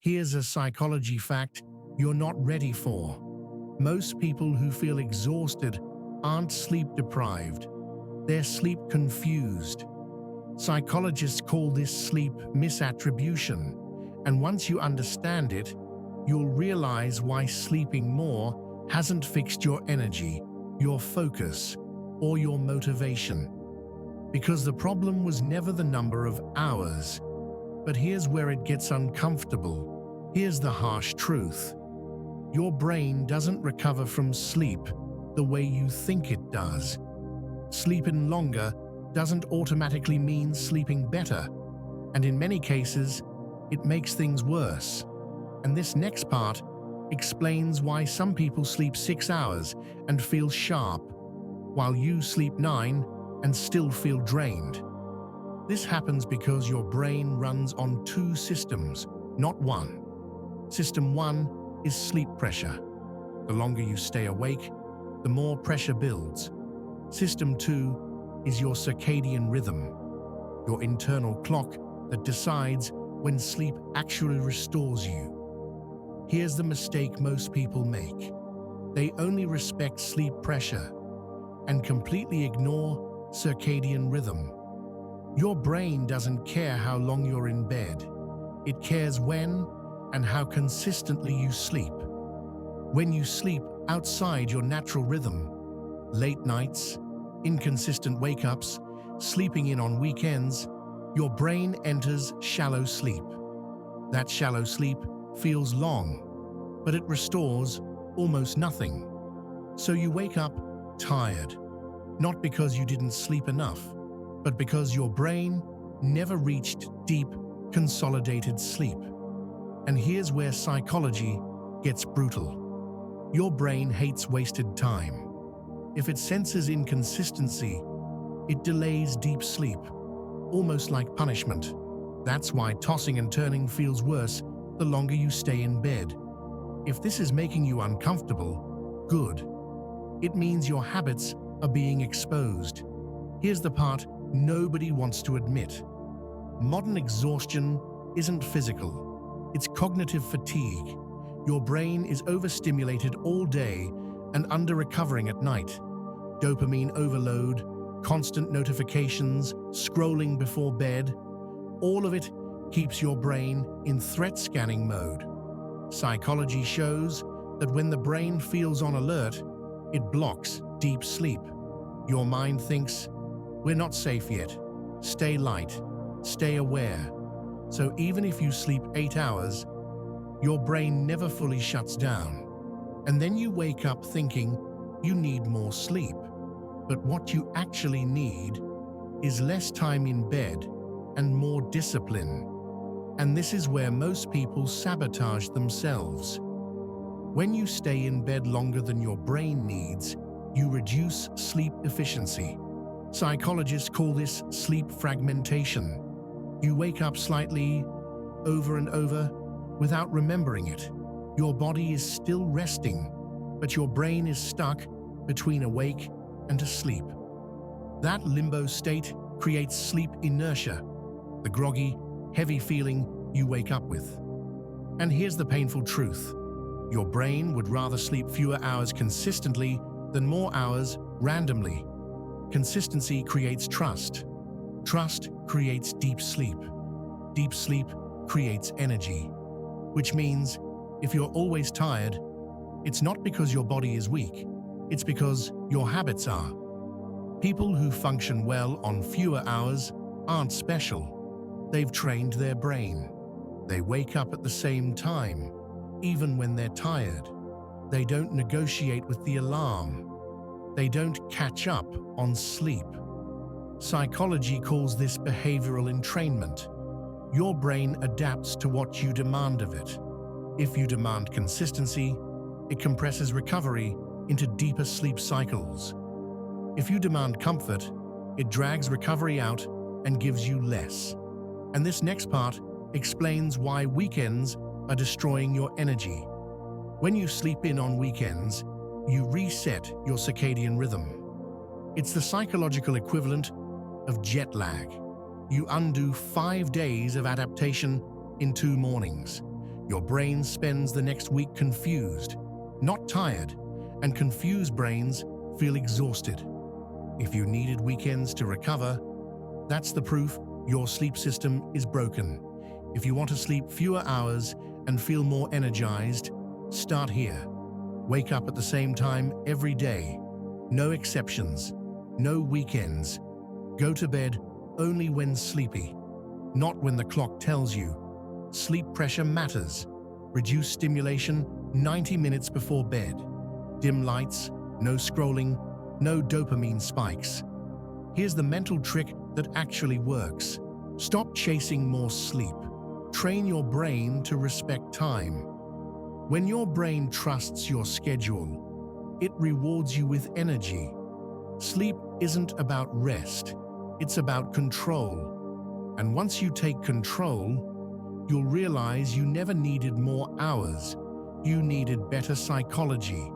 Here's a psychology fact you're not ready for. Most people who feel exhausted aren't sleep deprived. They're sleep confused. Psychologists call this sleep misattribution, and once you understand it, you'll realize why sleeping more hasn't fixed your energy, your focus, or your motivation. Because the problem was never the number of hours. But here's where it gets uncomfortable. Here's the harsh truth. Your brain doesn't recover from sleep the way you think it does. Sleeping longer doesn't automatically mean sleeping better, and in many cases, it makes things worse. And this next part explains why some people sleep 6 hours and feel sharp, while you sleep 9 and still feel drained. This happens because your brain runs on 2 systems, not one. System 1 is sleep pressure. The longer you stay awake, the more pressure builds. System 2 is your circadian rhythm, your internal clock that decides when sleep actually restores you. Here's the mistake most people make. They only respect sleep pressure and completely ignore circadian rhythm. Your brain doesn't care how long you're in bed. It cares when and how consistently you sleep. When you sleep outside your natural rhythm, late nights, inconsistent wake-ups, sleeping in on weekends, your brain enters shallow sleep. That shallow sleep feels long, but it restores almost nothing. So you wake up tired, not because you didn't sleep enough, but because your brain never reached deep, consolidated sleep. And here's where psychology gets brutal. Your brain hates wasted time. If it senses inconsistency, it delays deep sleep, almost like punishment. That's why tossing and turning feels worse the longer you stay in bed. If this is making you uncomfortable, good. It means your habits are being exposed. Here's the part nobody wants to admit. Modern exhaustion isn't physical. It's cognitive fatigue. Your brain is overstimulated all day and under-recovering at night. Dopamine overload, constant notifications, scrolling before bed, all of it keeps your brain in threat scanning mode. Psychology shows that when the brain feels on alert, it blocks deep sleep. Your mind thinks, "We're not safe yet. Stay light, stay aware." So even if you sleep 8 hours, your brain never fully shuts down. And then you wake up thinking you need more sleep. But what you actually need is less time in bed and more discipline. And this is where most people sabotage themselves. When you stay in bed longer than your brain needs, you reduce sleep efficiency. Psychologists call this sleep fragmentation. You wake up slightly, over and over, without remembering it. Your body is still resting, but your brain is stuck between awake and asleep. That limbo state creates sleep inertia, the groggy, heavy feeling you wake up with. And here's the painful truth. Your brain would rather sleep fewer hours consistently than more hours randomly. Consistency creates trust. Trust creates deep sleep. Deep sleep creates energy. Which means, if you're always tired, it's not because your body is weak, it's because your habits are. People who function well on fewer hours aren't special. They've trained their brain. They wake up at the same time, even when they're tired. They don't negotiate with the alarm. They don't catch up on sleep. Psychology calls this behavioral entrainment. Your brain adapts to what you demand of it. If you demand consistency, it compresses recovery into deeper sleep cycles. If you demand comfort, it drags recovery out and gives you less. And this next part explains why weekends are destroying your energy. When you sleep in on weekends, you reset your circadian rhythm. It's the psychological equivalent of jet lag. You undo 5 days of adaptation in 2 mornings. Your brain spends the next week confused, not tired, and confused brains feel exhausted. If you needed weekends to recover, that's the proof your sleep system is broken. If you want to sleep fewer hours and feel more energized, start here. Wake up at the same time every day. No exceptions. No weekends. Go to bed only when sleepy, not when the clock tells you. Sleep pressure matters. Reduce stimulation 90 minutes before bed. Dim lights, no scrolling, no dopamine spikes. Here's the mental trick that actually works. Stop chasing more sleep. Train your brain to respect time. When your brain trusts your schedule, it rewards you with energy. Sleep isn't about rest, it's about control. And once you take control, you'll realize you never needed more hours. You needed better psychology.